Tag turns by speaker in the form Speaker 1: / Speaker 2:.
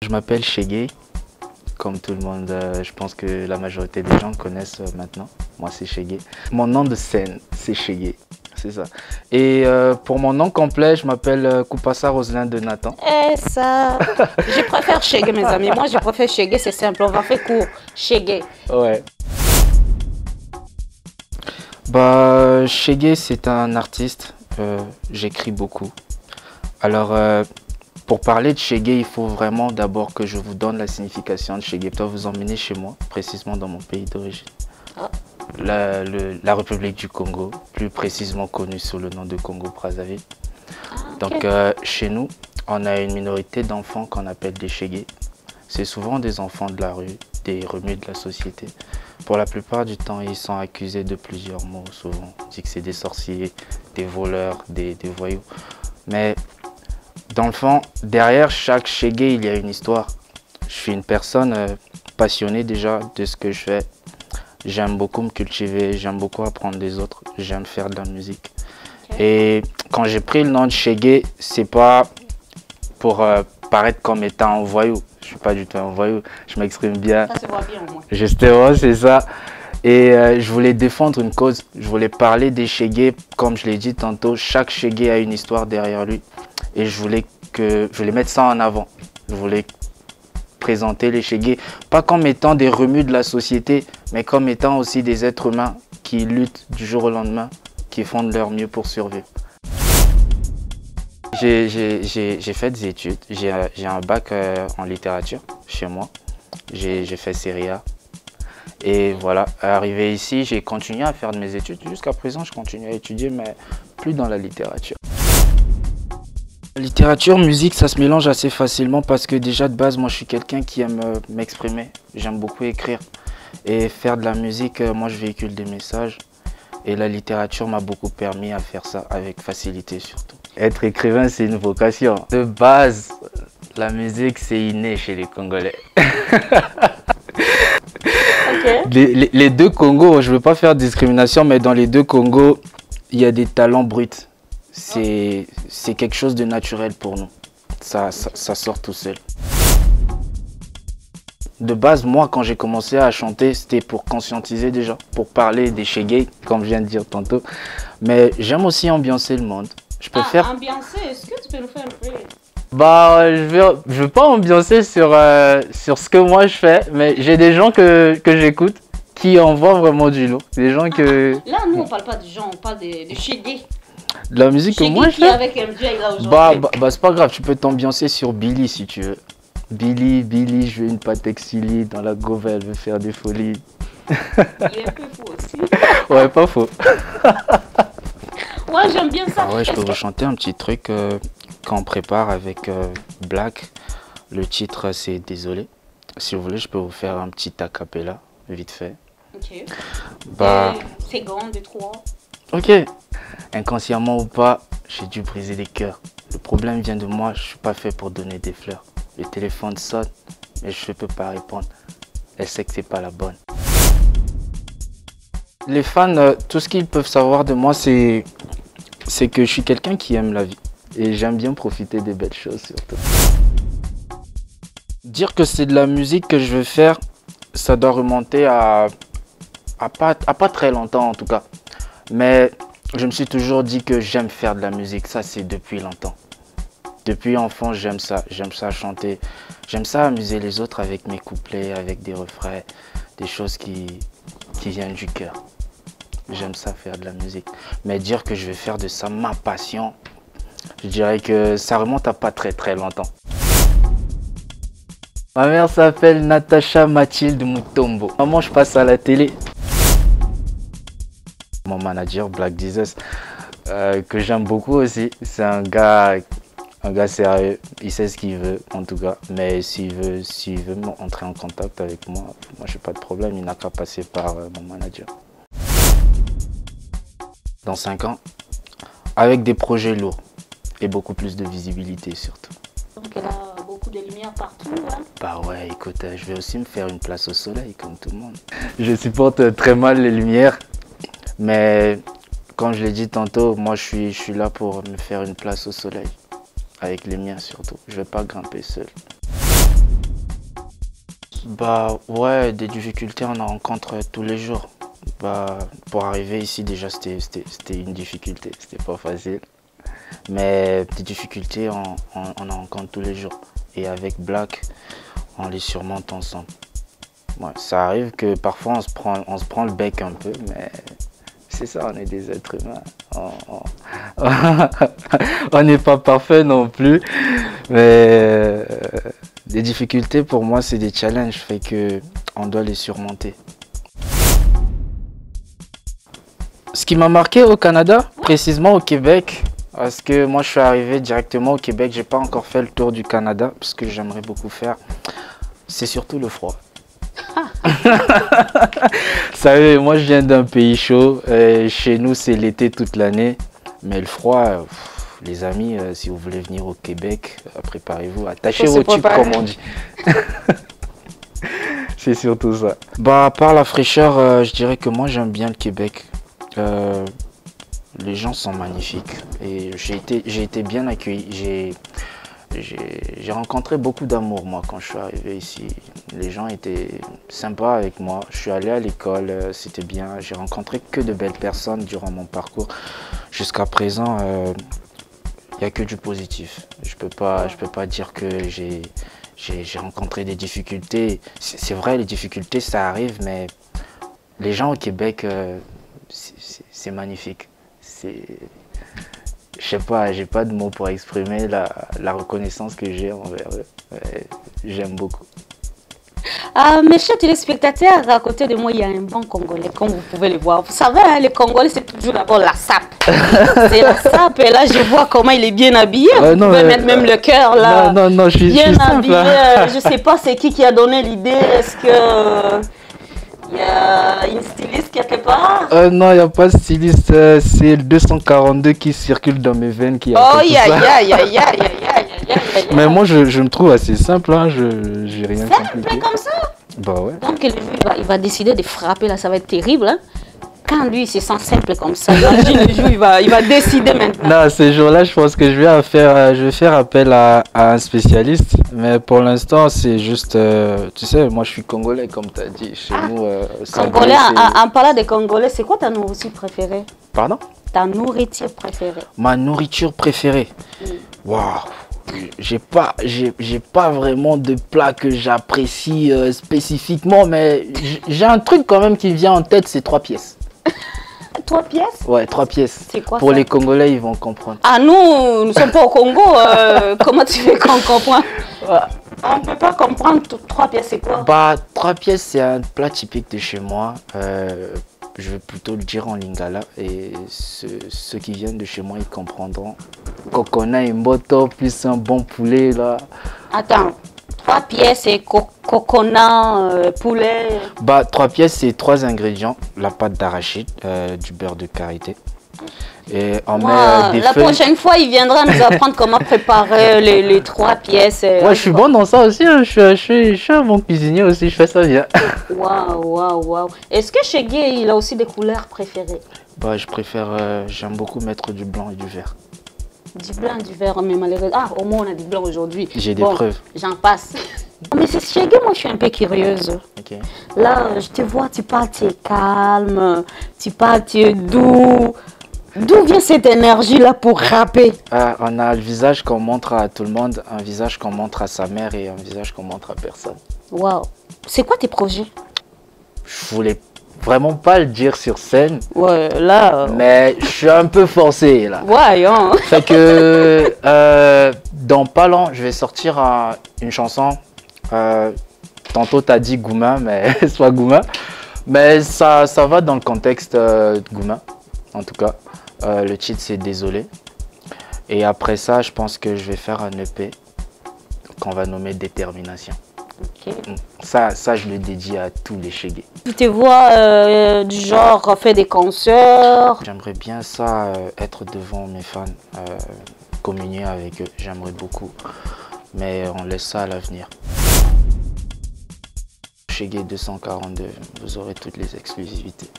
Speaker 1: Je m'appelle Shege, comme tout le monde, je pense que la majorité des gens connaissent maintenant. Moi c'est Shege. Mon nom de scène, c'est Shege, c'est ça. Et pour mon nom complet, je m'appelle Koupassa Roselin de Nathan.
Speaker 2: Eh ça, je préfère Shege mes amis. Moi je préfère Shege, c'est simple, on va faire court. Shege.
Speaker 1: Ouais. Shege c'est un artiste, j'écris beaucoup. Alors pour parler de Shege, il faut vraiment d'abord que je vous donne la signification de Shege. Je dois vous emmener chez moi, précisément dans mon pays d'origine.
Speaker 2: Ah.
Speaker 1: La République du Congo, plus précisément connue sous le nom de Congo-Brazzaville.
Speaker 2: Okay.
Speaker 1: Donc chez nous, on a une minorité d'enfants qu'on appelle des Shege. C'est souvent des enfants de la rue, des remus de la société. Pour la plupart du temps, ils sont accusés de plusieurs mots. Souvent, on dit que c'est des sorciers, des voleurs, des voyous. Mais dans le fond, derrière chaque Shege, il y a une histoire. Je suis une personne passionnée déjà de ce que je fais. J'aime beaucoup me cultiver, j'aime beaucoup apprendre des autres, j'aime faire de la musique. Okay. Et quand j'ai pris le nom de Shege, c'est pas pour paraître comme étant un voyou. Je suis pas du tout un voyou, je m'exprime bien.
Speaker 2: Ça se voit bien au moins.
Speaker 1: Justement, c'est ça. Et je voulais défendre une cause, je voulais parler des Shege, comme je l'ai dit tantôt, chaque Shege a une histoire derrière lui. Et je voulais mettre ça en avant. Je voulais présenter les Shege, pas comme étant des remus de la société, mais comme étant aussi des êtres humains qui luttent du jour au lendemain, qui font de leur mieux pour survivre. J'ai fait des études, j'ai un bac en littérature chez moi, j'ai fait série A. Et voilà, arrivé ici, j'ai continué à faire de mes études. Jusqu'à présent, je continue à étudier, mais plus dans la littérature. Littérature, musique, ça se mélange assez facilement parce que déjà de base, moi je suis quelqu'un qui aime m'exprimer. J'aime beaucoup écrire et faire de la musique, moi je véhicule des messages et la littérature m'a beaucoup permis à faire ça avec facilité surtout. Être écrivain, c'est une vocation. De base, la musique, c'est inné chez les Congolais. Okay. Les deux Congos, je ne veux pas faire de discrimination, mais dans les deux Congos, il y a des talents bruts. C'est quelque chose de naturel pour nous. Ça sort tout seul. De base, moi, quand j'ai commencé à chanter, c'était pour conscientiser déjà, pour parler des Shege, comme je viens de dire tantôt. Mais j'aime aussi ambiancer le monde. Je peux faire...
Speaker 2: Ambiancer, est-ce que tu peux nous faire un peu?
Speaker 1: Je veux pas ambiancer sur ce que moi je fais, mais j'ai des gens que j'écoute qui envoient vraiment du lourd. Des gens que...
Speaker 2: Là, nous, on parle pas de gens, on parle de Shege.
Speaker 1: De la musique
Speaker 2: Shege
Speaker 1: que moi je fais.
Speaker 2: Avec MJ là aujourd'hui.
Speaker 1: C'est pas grave, tu peux t'ambiancer sur Billy si tu veux. Billy, je veux une Patek Philippe dans la Gova, elle veut faire des folies.
Speaker 2: Il est un peu faux aussi.
Speaker 1: Ouais, pas faux.
Speaker 2: Ouais, j'aime bien ça.
Speaker 1: Ah ouais, je peux vous chanter un petit truc qu'on prépare avec Black. Le titre c'est Désolé. Si vous voulez, je peux vous faire un petit a cappella, vite fait.
Speaker 2: Ok. C'est grand, de 3.
Speaker 1: Ok. Inconsciemment ou pas, j'ai dû briser des cœurs. Le problème vient de moi, je suis pas fait pour donner des fleurs. Le téléphone sonne, mais je ne peux pas répondre. Elle sait que c'est pas la bonne. Les fans, tout ce qu'ils peuvent savoir de moi, c'est que je suis quelqu'un qui aime la vie. Et j'aime bien profiter des belles choses surtout. Dire que c'est de la musique que je veux faire, ça doit remonter à pas très longtemps en tout cas. Mais je me suis toujours dit que j'aime faire de la musique, ça c'est depuis longtemps. Depuis enfant, j'aime ça chanter, j'aime ça amuser les autres avec mes couplets, avec des refrains, des choses qui viennent du cœur. J'aime ça faire de la musique. Mais dire que je vais faire de ça ma passion, je dirais que ça remonte à pas très longtemps. Ma mère s'appelle Natacha Mathilde Mutombo. Maman, je passe à la télé. Mon manager, Black Jesus, que j'aime beaucoup aussi, c'est un gars sérieux, il sait ce qu'il veut en tout cas, mais s'il veut entrer en contact avec moi, j'ai pas de problème, il n'a qu'à passer par mon manager. Dans 5 ans, avec des projets lourds et beaucoup plus de visibilité surtout.
Speaker 2: Donc il y a beaucoup de lumière partout, hein?
Speaker 1: Bah ouais, écoute, je vais aussi me faire une place au soleil comme tout le monde. Je supporte très mal les lumières, mais comme je l'ai dit tantôt, moi je suis là pour me faire une place au soleil. Avec les miens surtout. Je ne vais pas grimper seul. Bah ouais, des difficultés on en rencontre tous les jours. Bah, pour arriver ici déjà c'était une difficulté, c'était pas facile. Mais des difficultés on en rencontre tous les jours. Et avec Black, on les surmonte ensemble. Ouais, ça arrive que parfois on se prend le bec un peu, mais c'est ça, on est des êtres humains. On n'est pas parfait non plus. Mais les difficultés pour moi c'est des challenges, fait que on doit les surmonter. Ce qui m'a marqué au Canada, précisément au Québec, parce que moi je suis arrivé directement au Québec, j'ai pas encore fait le tour du Canada, parce que j'aimerais beaucoup faire, c'est surtout le froid. Vous savez, moi je viens d'un pays chaud, chez nous c'est l'été toute l'année, mais le froid, les amis, si vous voulez venir au Québec, préparez-vous, attachez vos tubes comme on dit. C'est surtout ça. Bah, à part la fraîcheur, je dirais que moi j'aime bien le Québec. Les gens sont magnifiques et j'ai été bien accueilli. J'ai rencontré beaucoup d'amour moi quand je suis arrivé ici. Les gens étaient sympas avec moi. Je suis allé à l'école, c'était bien. J'ai rencontré que de belles personnes durant mon parcours. Jusqu'à présent, il n'y a que du positif. Je peux pas dire que j'ai rencontré des difficultés. C'est vrai, les difficultés ça arrive, mais les gens au Québec, c'est magnifique. Je sais pas, j'ai pas de mots pour exprimer la reconnaissance que j'ai envers eux. J'aime beaucoup.
Speaker 2: Mes chers téléspectateurs, à côté de moi, il y a un bon Congolais, comme vous pouvez le voir. Vous savez, hein, les Congolais, c'est toujours d'abord la sape. C'est la sape, et là, je vois comment il est bien habillé. Vous pouvez mettre même le cœur, là.
Speaker 1: Non, je suis
Speaker 2: bien
Speaker 1: simple.
Speaker 2: habillé. Je sais pas c'est qui a donné l'idée. Est-ce que... il y a une styliste quelque part?
Speaker 1: Non, il n'y a pas de styliste. C'est le 242 qui circule dans mes veines. Qui a fait tout ça. Mais moi, je me trouve assez simple. Hein. J'ai rien compliqué.
Speaker 2: Simple comme ça?
Speaker 1: Bah ouais.
Speaker 2: Donc, le jour, il va décider de frapper, là, ça va être terrible. Hein? Quand lui, il se sent simple comme ça, imagine le jour, il va décider maintenant.
Speaker 1: Non, ces jours-là, je pense que je vais faire appel à un spécialiste. Mais pour l'instant, c'est juste, tu sais, moi je suis congolais, comme tu as dit. Chez nous,
Speaker 2: Congolais, en parlant des Congolais, c'est quoi ta nourriture préférée?
Speaker 1: Pardon?
Speaker 2: Ta nourriture préférée?
Speaker 1: Ma nourriture préférée? Waouh! J'ai pas vraiment de plat que j'apprécie spécifiquement, mais j'ai un truc quand même qui vient en tête, c'est 3 pièces.
Speaker 2: 3 pièces?
Speaker 1: Ouais, 3 pièces.
Speaker 2: C'est quoi
Speaker 1: Pour
Speaker 2: ça?
Speaker 1: les Congolais, ils vont comprendre.
Speaker 2: Ah, nous ne sommes pas au Congo. Comment tu fais qu'on comprend? On ne peut pas comprendre 3 pièces, c'est quoi?
Speaker 1: Bah, 3 pièces, c'est un plat typique de chez moi. Je vais plutôt le dire en lingala. Et ceux qui viennent de chez moi, ils comprendront. Kokona et moto, plus un bon poulet, là.
Speaker 2: Attends, 3 pièces, c'est coconut, poulet.
Speaker 1: Bah, 3 pièces, c'est 3 ingrédients. La pâte d'arachide, du beurre de karité. Et on met des
Speaker 2: la
Speaker 1: feuilles.
Speaker 2: Prochaine fois, il viendra nous apprendre comment préparer les 3 pièces.
Speaker 1: Ouais, je suis bon dans ça aussi. Hein. Je suis un bon cuisinier aussi. Je fais ça bien.
Speaker 2: Waouh. Est-ce que chez Gay, il a aussi des couleurs préférées?
Speaker 1: Bah, j'aime beaucoup mettre du blanc et du vert.
Speaker 2: Du blanc, du vert, mais malheureusement. Ah, au moins, on a du blanc aujourd'hui.
Speaker 1: J'ai des preuves.
Speaker 2: J'en passe. Mais c'est chez Gay, moi, je suis un peu curieuse.
Speaker 1: Ok.
Speaker 2: Là, je te vois, tu parles, tu es calme. Tu parles, tu es doux. D'où vient cette énergie-là pour rapper?
Speaker 1: On a le visage qu'on montre à tout le monde, un visage qu'on montre à sa mère et un visage qu'on montre à personne.
Speaker 2: Waouh. C'est quoi tes projets?
Speaker 1: Je voulais vraiment pas le dire sur scène.
Speaker 2: Ouais, là...
Speaker 1: Mais je suis un peu forcé, là.
Speaker 2: Voyons.
Speaker 1: Fait que dans pas long, je vais sortir une chanson. Tantôt, tu as dit Gouma, mais c'est pas Gouma. Mais ça va dans le contexte de Gouma, en tout cas. Le titre c'est Désolé. Et après ça, je pense que je vais faire un EP qu'on va nommer Détermination.
Speaker 2: Ok.
Speaker 1: Ça, je le dédie à tous les Chégués.
Speaker 2: Tu te vois du genre faire des concerts?
Speaker 1: J'aimerais bien ça, être devant mes fans, communier avec eux. J'aimerais beaucoup. Mais on laisse ça à l'avenir. Chégué 242, vous aurez toutes les exclusivités.